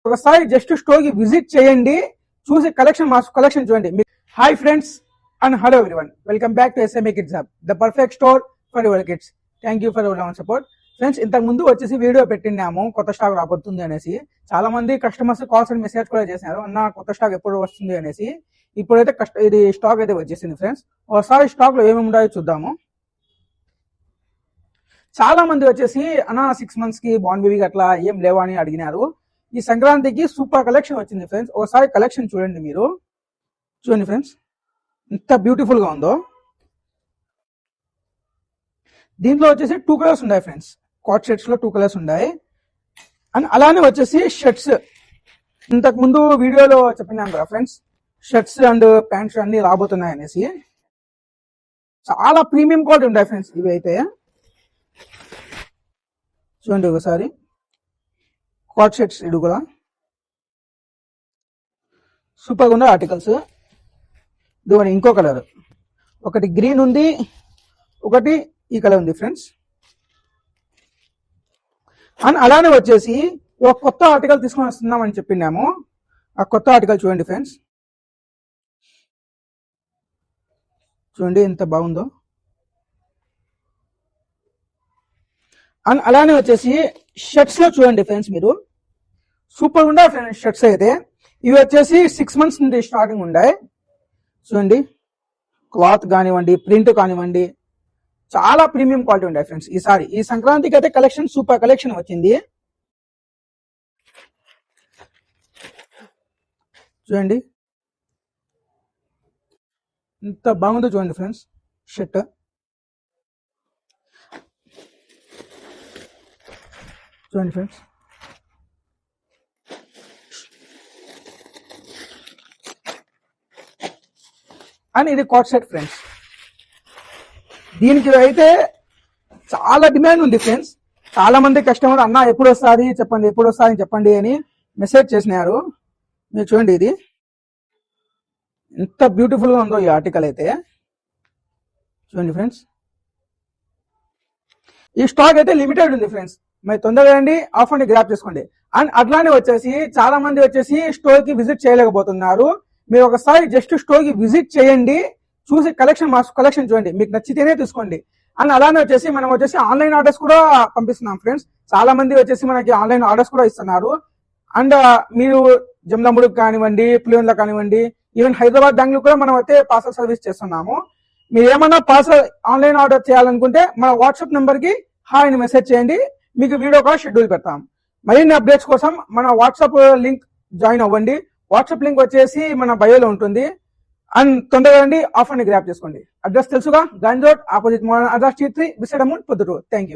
ఒకసారి just store కి visit చేయండి, చూసి కలెక్షన్ చూడండి. Hi friends and hello everyone, welcome back to SMA Kids Hub, the perfect store for your kids. Thank you for your love and support. Friends, ఇంతకు ముందు వచ్చేసి video పెట్టినాము కొత్త స్టాక్ రాబోతుంది అనేసి. చాలా మంది కస్టమర్స్ కాల్స్ అండ్ మెసేజ్ కూడా చేసినారు, అన్న కొత్త స్టాక్ ఎప్పుడు వస్తుంది అనేసి. ఇప్పుడైతే ఇది స్టాక్ అయితే వచ్చేసింది ఫ్రెండ్స్. ఒకసారి స్టాక్ లో ఏమేమి ఉన్నాయో చూద్దాము. చాలా మంది వచ్చేసి అన్న 6 months కి బాన్ బేబీకి అట్లా ఏం లేవా అని అడిగినారు. ఈ సంక్రాంతికి సూపర్ కలెక్షన్ వచ్చింది ఫ్రెండ్స్. ఒకసారి కలెక్షన్ చూడండి మీరు. చూడండి ఫ్రెండ్స్, ఎంత బ్యూటిఫుల్ గా ఉందో. దీంట్లో వచ్చేసి 2 కలర్స్ ఉన్నాయి ఫ్రెండ్స్. కాట్ షర్ట్స్ లో 2 కలర్స్ ఉన్నాయి. అండ్ అలానే వచ్చేసి షర్ట్స్, ఇంతకు ముందు వీడియోలో చెప్పినాను కదా ఫ్రెండ్స్, షర్ట్స్ అండ్ ప్యాంట్స్ అన్ని రాబోతున్నాయి అనేసి. చాలా ప్రీమియం క్వాలిటీ ఉంటాయి ఫ్రెండ్స్ ఇవి అయితే. చూడండి ఒకసారి కాట్ షర్ట్స్, ఇది కూడా సూపర్గా ఉన్నాయి ఆర్టికల్స్. ఇదిగోండి ఇంకో కలర్, ఒకటి గ్రీన్ ఉంది, ఒకటి ఈ కలర్ ఉంది ఫ్రెండ్స్. అండ్ అలానే వచ్చేసి ఒక కొత్త ఆర్టికల్ తీసుకొని వస్తున్నామని చెప్పినాము. ఆ కొత్త ఆర్టికల్ చూడండి ఫ్రెండ్స్. చూడండి ఎంత బాగుందో. అండ్ అలానే వచ్చేసి షర్ట్స్ లో చూడండి ఫ్రెండ్స్, మీరు సూపర్ ఉండే ఫ్రెండ్స్ షర్ట్స్ అయితే. ఇవి వచ్చేసి 6 months నుండి స్టార్టింగ్ ఉన్నాయి. చూడండి, క్లాత్ కానివ్వండి, ప్రింట్ కానివ్వండి, చాలా ప్రీమియం క్వాలిటీ ఉంటాయి ఫ్రెండ్స్. ఈసారి ఈ సంక్రాంతికి అయితే కలెక్షన్ సూపర్ కలెక్షన్ వచ్చింది. చూడండి ఎంత బాగుందో చూడండి ఫ్రెండ్స్ షర్ట్. చూడండి ఫ్రెండ్స్, అండ్ ఇది కాట్ షర్ట్ ఫ్రెండ్స్. దీనికి అయితే చాలా డిమాండ్ ఉంది ఫ్రెండ్స్. చాలా మంది కస్టమర్ అన్న ఎప్పుడు వస్తుంది చెప్పండి, ఎప్పుడు వస్తుంది చెప్పండి అని మెసేజ్ చేసినారు. మీరు చూడండి, ఇది ఎంత బ్యూటిఫుల్ గా ఉందో ఈ ఆర్టికల్ అయితే. చూడండి ఫ్రెండ్స్, ఈ స్టాక్ అయితే లిమిటెడ్ ఉంది ఫ్రెండ్స్. మరి తొందరగా రండి, ఆఫర్ ని గ్రాప్ చేసుకోండి. అండ్ అట్లానే వచ్చేసి చాలా మంది వచ్చేసి స్టోర్ కి విజిట్ చేయలేకపోతున్నారు. మీరు ఒకసారి జస్ట్ స్టోర్ కి విజిట్ చేయండి, చూసి కలెక్షన్ చూడండి, మీకు నచ్చితేనే తీసుకోండి. అండ్ అలానే వచ్చేసి మనం వచ్చేసి ఆన్లైన్ ఆర్డర్స్ కూడా పంపిస్తున్నాం ఫ్రెండ్స్. చాలా మంది వచ్చేసి మనకి ఆన్లైన్ ఆర్డర్స్ కూడా ఇస్తున్నారు. అండ్ మీరు జమ్లముడు కానివ్వండి, పులివెందుల కానివ్వండి, ఈవెన్ హైదరాబాద్ బెంగళూరు కూడా మనం అయితే పార్సల్ సర్వీస్ చేస్తున్నాము. మీరు ఏమన్నా పార్సల్ ఆన్లైన్ ఆర్డర్ చేయాలనుకుంటే మన వాట్సాప్ నెంబర్ కి హాయ్ అని మెసేజ్ చేయండి, మీకు వీడియో కాల్ షెడ్యూల్ పెడతాం. మరిన్ని అప్డేట్స్ కోసం మన వాట్సాప్ లింక్ జాయిన్ అవ్వండి. వాట్సాప్ లింక్ వచ్చేసి మన బయోలో ఉంటుంది. అండ్ తొందరగా రండి, ఆఫర్ ని గ్రాప్ చేసుకోండి. అడ్రస్ తెలుసుగా, Ganj road opposite modern address T3 beside amount Proddatur. Thank you.